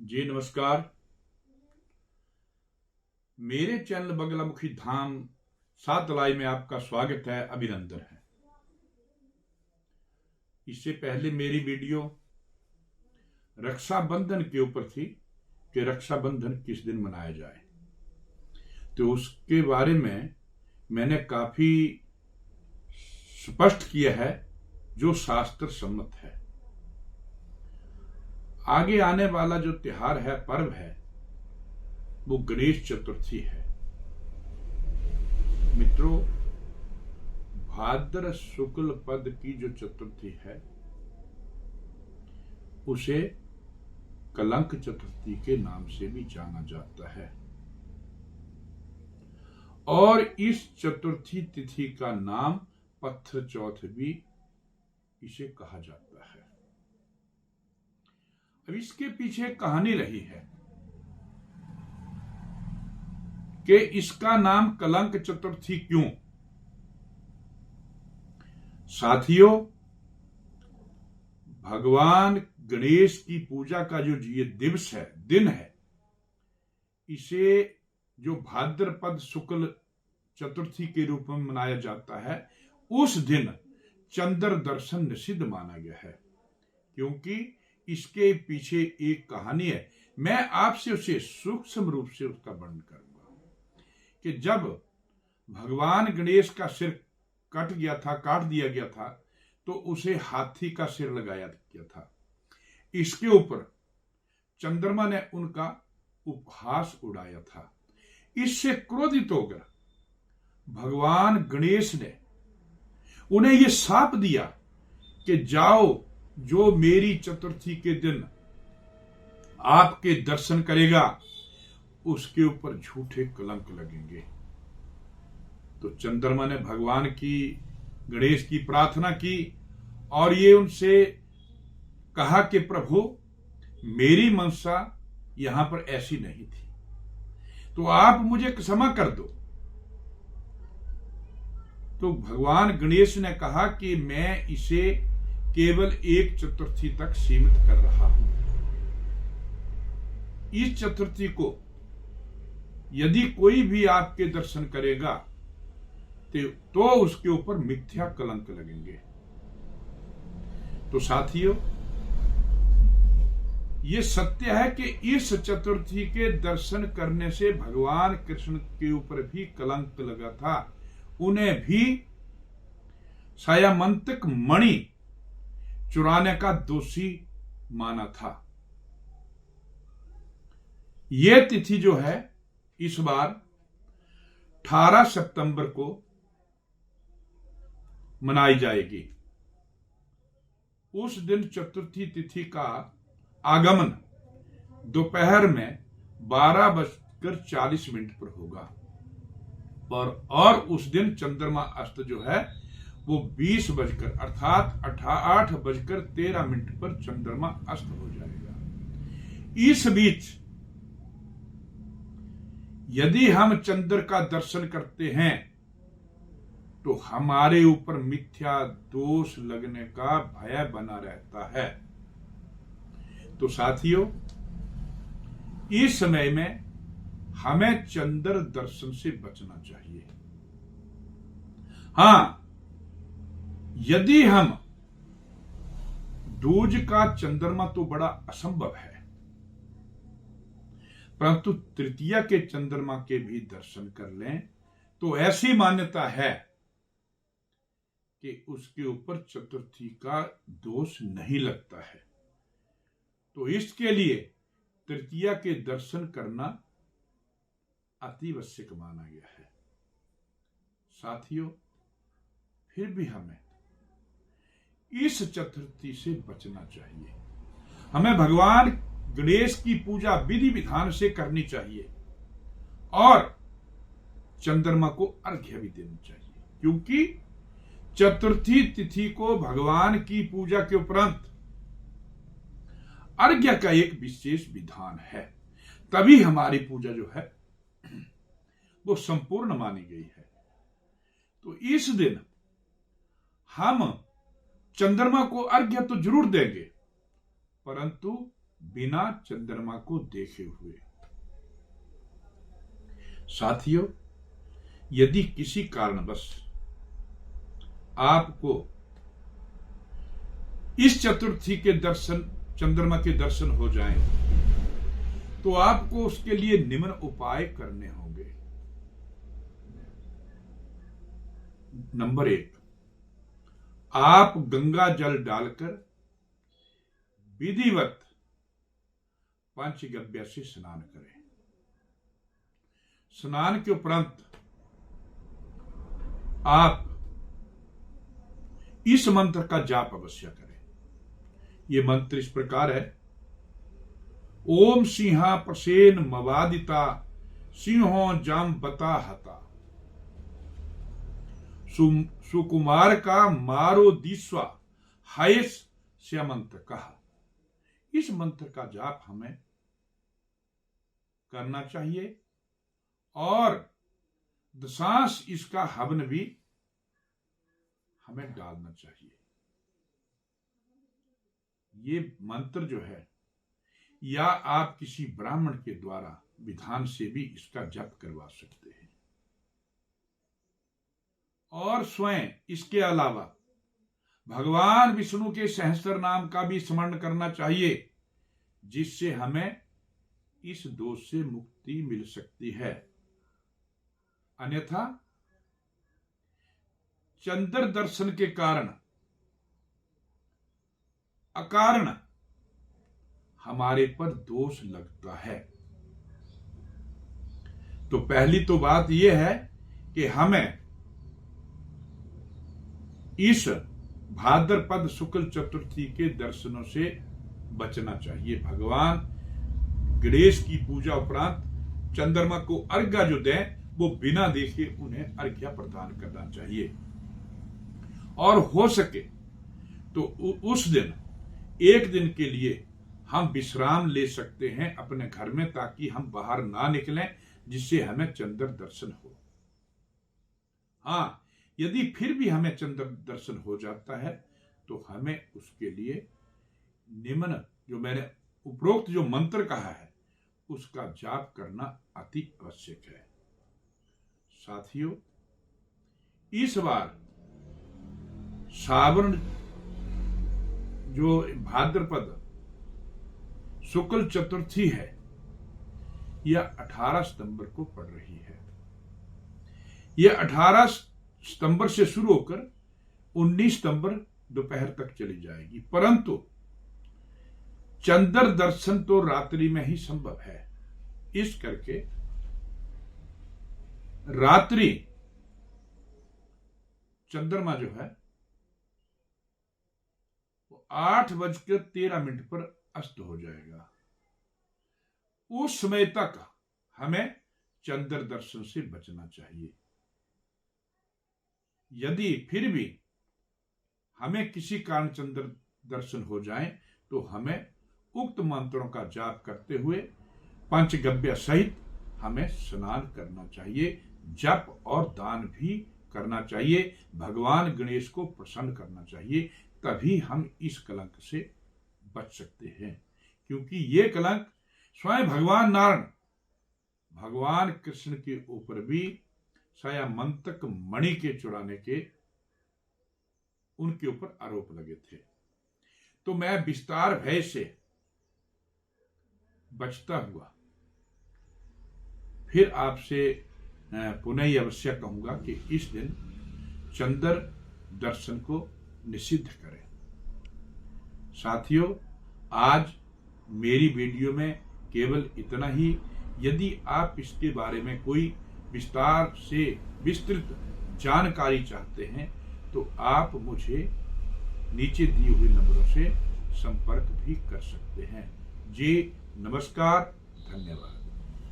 जी नमस्कार। मेरे चैनल बगलामुखी धाम सातलाई में आपका स्वागत है, अभिनंदन है। इससे पहले मेरी वीडियो रक्षाबंधन के ऊपर थी कि रक्षाबंधन किस दिन मनाया जाए, तो उसके बारे में मैंने काफी स्पष्ट किया है जो शास्त्र सम्मत है। आगे आने वाला जो त्योहार है, पर्व है, वो गणेश चतुर्थी है। मित्रों, भाद्र शुक्ल पद की जो चतुर्थी है उसे कलंक चतुर्थी के नाम से भी जाना जाता है और इस चतुर्थी तिथि का नाम पत्थर चौथ भी इसे कहा जाता है। अब इसके पीछे एक कहानी रही है कि इसका नाम कलंक चतुर्थी क्यों। साथियों, भगवान गणेश की पूजा का जो ये दिवस है, दिन है, इसे जो भाद्रपद शुक्ल चतुर्थी के रूप में मनाया जाता है, उस दिन चंद्र दर्शन निषिद्ध माना गया है, क्योंकि इसके पीछे एक कहानी है। मैं आपसे उसे सूक्ष्म रूप से उसका वर्णन करूंगा कि जब भगवान गणेश का सिर काट दिया गया था, तो उसे हाथी का सिर लगाया गया था। इसके ऊपर चंद्रमा ने उनका उपहास उड़ाया था। इससे क्रोधित होकर भगवान गणेश ने उन्हें यह शाप दिया कि जाओ, जो मेरी चतुर्थी के दिन आपके दर्शन करेगा उसके ऊपर झूठे कलंक लगेंगे। तो चंद्रमा ने भगवान की, गणेश की प्रार्थना की और ये उनसे कहा कि प्रभु, मेरी मनसा यहां पर ऐसी नहीं थी, तो आप मुझे क्षमा कर दो। तो भगवान गणेश ने कहा कि मैं इसे केवल एक चतुर्थी तक सीमित कर रहा हूं। इस चतुर्थी को यदि कोई भी आपके दर्शन करेगा तो उसके ऊपर मिथ्या कलंक लगेंगे। तो साथियों, ये सत्य है कि इस चतुर्थी के दर्शन करने से भगवान कृष्ण के ऊपर भी कलंक लगा था। उन्हें भी सायामंतक मणि चुराने का दोषी माना था। यह तिथि जो है, इस बार 18 सितंबर को मनाई जाएगी। उस दिन चतुर्थी तिथि का आगमन दोपहर में 12:40 पर होगा और उस दिन चंद्रमा अस्त जो है वो 20 बजकर अर्थात 8:13 पर चंद्रमा अस्त हो जाएगा। इस बीच यदि हम चंद्र का दर्शन करते हैं तो हमारे ऊपर मिथ्या दोष लगने का भय बना रहता है। तो साथियों, इस समय में हमें चंद्र दर्शन से बचना चाहिए। हां, यदि हम दूज का चंद्रमा तो बड़ा असंभव है, परंतु तृतीया के चंद्रमा के भी दर्शन कर लें तो ऐसी मान्यता है कि उसके ऊपर चतुर्थी का दोष नहीं लगता है। तो इसके लिए तृतीया के दर्शन करना अति आवश्यक माना गया है। साथियों, फिर भी हमें इस चतुर्थी से बचना चाहिए। हमें भगवान गणेश की पूजा विधि विधान से करनी चाहिए और चंद्रमा को अर्घ्य भी देना चाहिए, क्योंकि चतुर्थी तिथि को भगवान की पूजा के उपरांत अर्घ्य का एक विशेष विधान है। तभी हमारी पूजा जो है वो संपूर्ण मानी गई है। तो इस दिन हम चंद्रमा को अर्घ्य तो जरूर देंगे, परंतु बिना चंद्रमा को देखे हुए। साथियों, यदि किसी कारणवश आपको इस चतुर्थी के दर्शन, चंद्रमा के दर्शन हो जाएं, तो आपको उसके लिए निम्न उपाय करने होंगे। नंबर 1, आप गंगा जल डालकर विधिवत पंचगव्य से स्नान करें। स्नान के उपरांत आप इस मंत्र का जाप अवश्य करें। यह मंत्र इस प्रकार है: ओम सिंहा प्रसेन मवादिता सिंहो जाम बता हता सुकुमार का मारो दीस्वा हायस से मंत्र कहा। इस मंत्र का जाप हमें करना चाहिए और दशांश इसका हवन भी हमें डालना चाहिए। ये मंत्र जो है, या आप किसी ब्राह्मण के द्वारा विधान से भी इसका जप करवा सकते हैं। और स्वयं इसके अलावा भगवान विष्णु के सहस्त्र नाम का भी स्मरण करना चाहिए, जिससे हमें इस दोष से मुक्ति मिल सकती है। अन्यथा चंद्र दर्शन के कारण अकारण हमारे पर दोष लगता है। तो पहली तो बात यह है कि हमें इस भाद्रपद शुक्ल चतुर्थी के दर्शनों से बचना चाहिए। भगवान गणेश की पूजा उपरांत चंद्रमा को अर्घ्य जो दें, वो बिना देखे उन्हें अर्घ्य प्रदान करना चाहिए। और हो सके तो उस दिन एक दिन के लिए हम विश्राम ले सकते हैं अपने घर में, ताकि हम बाहर ना निकलें, जिससे हमें चंद्र दर्शन हो। हाँ, यदि फिर भी हमें चंद्र दर्शन हो जाता है तो हमें उसके लिए निम्न जो मैंने उपरोक्त जो मंत्र कहा है उसका जाप करना अति आवश्यक है। साथियों, इस बार श्रावण जो भाद्रपद शुक्ल चतुर्थी है, यह 18 सितंबर को पड़ रही है। यह 18 सितंबर से शुरू होकर 19 सितंबर दोपहर तक चली जाएगी, परंतु चंद्र दर्शन तो रात्रि में ही संभव है। इस करके रात्रि चंद्रमा जो है वो 8:13 पर अस्त हो जाएगा। उस समय तक हमें चंद्र दर्शन से बचना चाहिए। यदि फिर भी हमें किसी कारण चंद्र दर्शन हो जाए तो हमें उक्त मंत्रों का जाप करते हुए पंचगव्य सहित हमें स्नान करना चाहिए, जप और दान भी करना चाहिए, भगवान गणेश को प्रसन्न करना चाहिए। तभी हम इस कलंक से बच सकते हैं, क्योंकि ये कलंक स्वयं भगवान नारायण, भगवान कृष्ण के ऊपर भी सयामंतक मणि के चुराने के उनके ऊपर आरोप लगे थे। तो मैं विस्तार भय से बचता हुआ फिर आपसे पुनः अवश्य कहूंगा कि इस दिन चंद्र दर्शन को निषिद्ध करें। साथियों, आज मेरी वीडियो में केवल इतना ही। यदि आप इसके बारे में कोई विस्तार से विस्तृत जानकारी चाहते हैं तो आप मुझे नीचे दिए हुए नंबरों से संपर्क भी कर सकते हैं। जी नमस्कार, धन्यवाद।